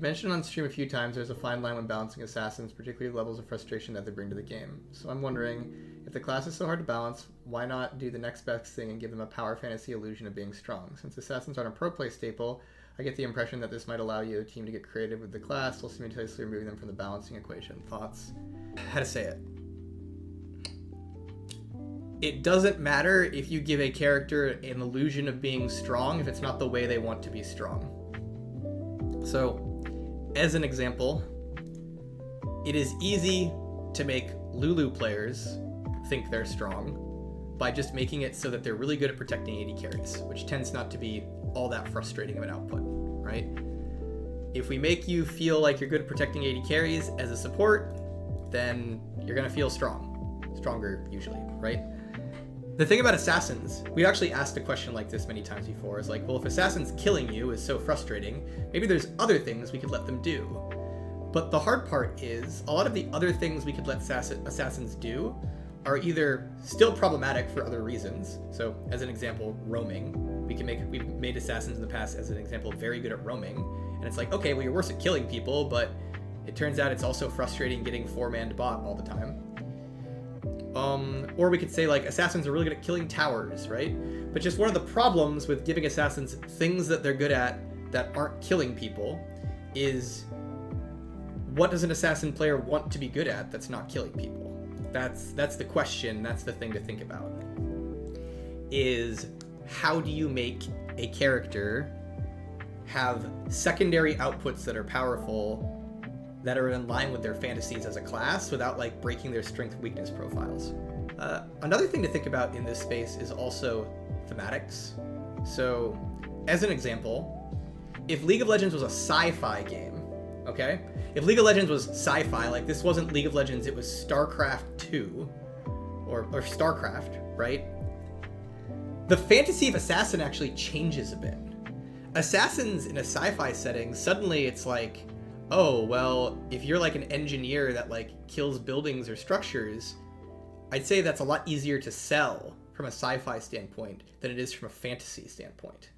Mentioned on stream a few times there's a fine line when balancing assassins, particularly levels of frustration that they bring to the game. So I'm wondering, if the class is so hard to balance, why not do the next best thing and give them a power fantasy illusion of being strong? Since assassins aren't a pro play staple, I get the impression that this might allow you, a team, to get creative with the class while simultaneously removing them from the balancing equation. Thoughts? How to say it? It doesn't matter if you give a character an illusion of being strong if it's not the way they want to be strong. So, as an example, it is easy to make Lulu players think they're strong by just making it so that they're really good at protecting AD carries, which tends not to be all that frustrating of an output, right? If we make you feel like you're good at protecting AD carries as a support, then you're going to feel stronger usually, right? The thing about assassins, we actually asked a question like this many times before, is like, well, if assassins killing you is so frustrating, maybe there's other things we could let them do. But the hard part is, a lot of the other things we could let assassins do are either still problematic for other reasons. So, as an example, roaming. We've made assassins in the past, as an example, very good at roaming. And it's like, okay, well, you're worse at killing people, but it turns out it's also frustrating getting 4-man bot all the time. Or we could say, like, assassins are really good at killing towers, right? But just one of the problems with giving assassins things that they're good at that aren't killing people is, what does an assassin player want to be good at that's not killing people? That's the question, that's the thing to think about. Is, how do you make a character have secondary outputs that are powerful, that are in line with their fantasies as a class without like breaking their strength weakness profiles? Another thing to think about in this space is also thematics. So, as an example, if League of Legends was a sci-fi game, okay? If League of Legends was sci-fi, like this wasn't League of Legends, it was StarCraft 2, or StarCraft, right? The fantasy of Assassin actually changes a bit. Assassins in a sci-fi setting, suddenly it's like, oh, well, if you're like an engineer that like kills buildings or structures, I'd say that's a lot easier to sell from a sci-fi standpoint than it is from a fantasy standpoint.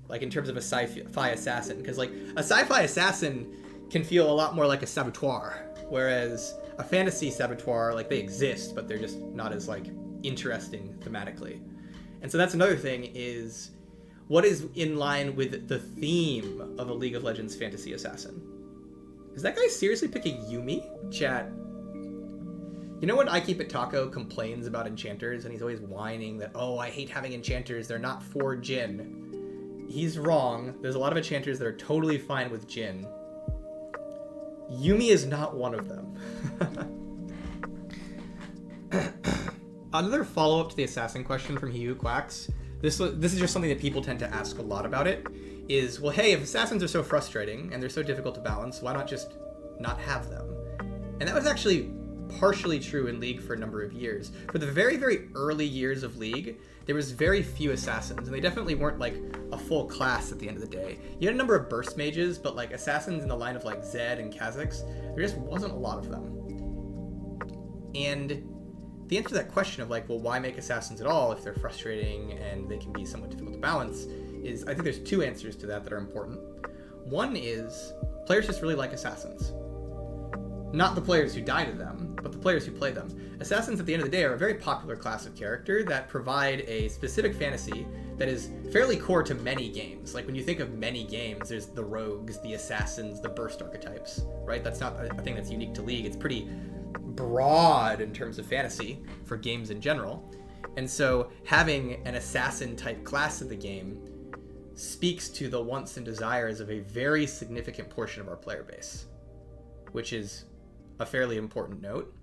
Like in terms of a sci-fi assassin, because like a sci-fi assassin can feel a lot more like a saboteur, whereas a fantasy saboteur, like they exist, but they're just not as like interesting thematically. And so that's another thing, is what is in line with the theme of a League of Legends fantasy assassin? Is that guy seriously picking Yuumi? Chat. You know when IkeepitTaco complains about enchanters and he's always whining that, oh, I hate having enchanters, they're not for Jhin. He's wrong. There's a lot of enchanters that are totally fine with Jhin. Yuumi is not one of them. Another follow-up to the assassin question from He Who Quacks. This is just something that people tend to ask a lot about it. Is, well, hey, if assassins are so frustrating and they're so difficult to balance, why not just not have them? And that was actually partially true in League for a number of years. For the very, very early years of League, there was very few assassins, and they definitely weren't like a full class at the end of the day. You had a number of burst mages, but like assassins in the line of like Zed and Kha'Zix, there just wasn't a lot of them. And the answer to that question of like, well, why make assassins at all if they're frustrating and they can be somewhat difficult to balance, is, I think there's two answers to that are important. One is, players just really like assassins. Not the players who die to them, but the players who play them. Assassins at the end of the day are a very popular class of character that provide a specific fantasy that is fairly core to many games. Like when you think of many games, there's the rogues, the assassins, the burst archetypes, right? That's not a thing that's unique to League. It's pretty broad in terms of fantasy for games in general. And so having an assassin type class of the game speaks to the wants and desires of a very significant portion of our player base, which is a fairly important note.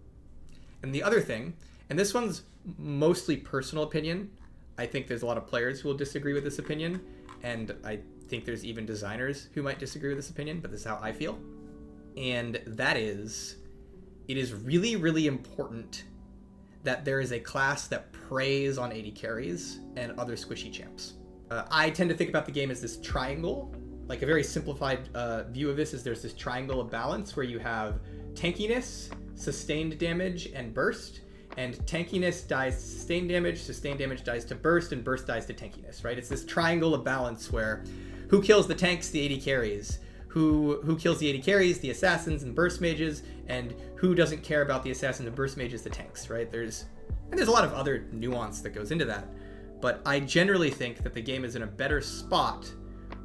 And the other thing, and this one's mostly personal opinion, I think there's a lot of players who will disagree with this opinion, and I think there's even designers who might disagree with this opinion, but this is how I feel. And that is, it is really, really important that there is a class that preys on AD carries and other squishy champs. I tend to think about the game as this triangle. Like a very simplified view of this is there's this triangle of balance where you have tankiness, sustained damage, and burst. And tankiness dies to sustained damage dies to burst, and burst dies to tankiness, right? It's this triangle of balance where who kills the tanks, the AD carries, who kills the AD carries, the assassins and burst mages, and who doesn't care about the assassins and burst mages, the tanks, right? There's a lot of other nuance that goes into that. But I generally think that the game is in a better spot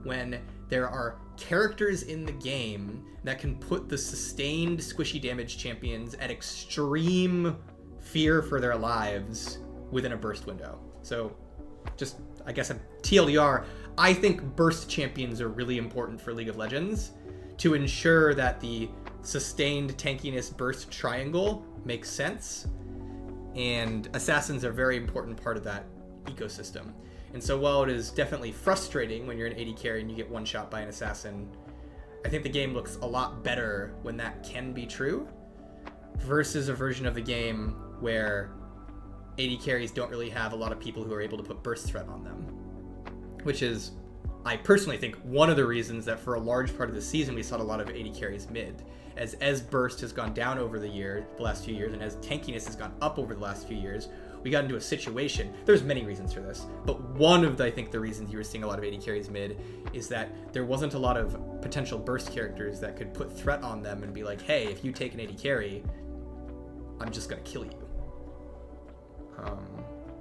when there are characters in the game that can put the sustained squishy damage champions at extreme fear for their lives within a burst window. So just, I guess, a TLDR, I think burst champions are really important for League of Legends to ensure that the sustained tankiness burst triangle makes sense, and assassins are a very important part of that ecosystem. And so while it is definitely frustrating when you're an AD carry and you get one shot by an assassin, I think the game looks a lot better when that can be true versus a version of the game where AD carries don't really have a lot of people who are able to put burst threat on them, which is, I personally think, one of the reasons that for a large part of the season we saw a lot of AD carries mid. As burst has gone down over the last few years, and as tankiness has gone up over the last few years, we got into a situation, there's many reasons for this, but one of the reasons you were seeing a lot of AD carries mid is that there wasn't a lot of potential burst characters that could put threat on them and be like, hey, if you take an AD carry, I'm just gonna kill you.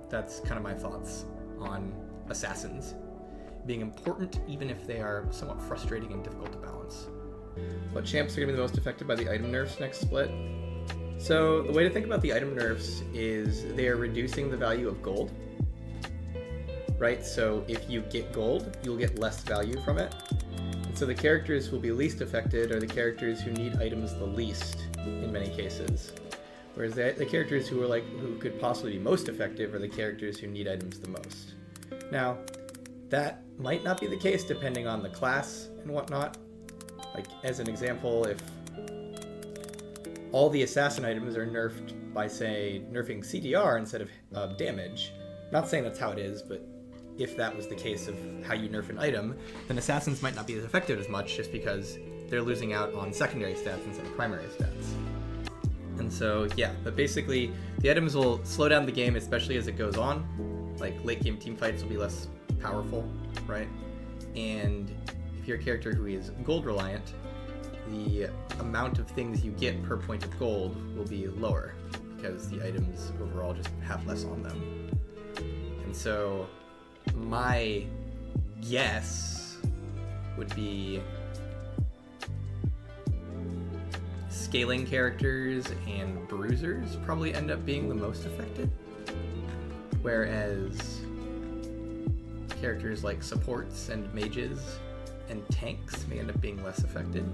That's kind of my thoughts on assassins being important, even if they are somewhat frustrating and difficult to balance. What champs are going to be the most affected by the item nerfs next split? So the way to think about the item nerfs is they are reducing the value of gold, right? So if you get gold, you'll get less value from it. And so the characters who will be least affected are the characters who need items the least in many cases. Whereas the characters who could possibly be most effective are the characters who need items the most. Now, that might not be the case depending on the class and whatnot. Like, as an example, if all the assassin items are nerfed by, say, nerfing CDR instead of damage, not saying that's how it is, but if that was the case of how you nerf an item, then assassins might not be as effective as much just because they're losing out on secondary stats instead of primary stats. And so, yeah, but basically, the items will slow down the game, especially as it goes on. Like, late game team fights will be less powerful, right? And if you're a character who is gold reliant, the amount of things you get per point of gold will be lower because the items overall just have less on them. And so my guess would be scaling characters and bruisers probably end up being the most affected, whereas characters like supports and mages and tanks may end up being less affected.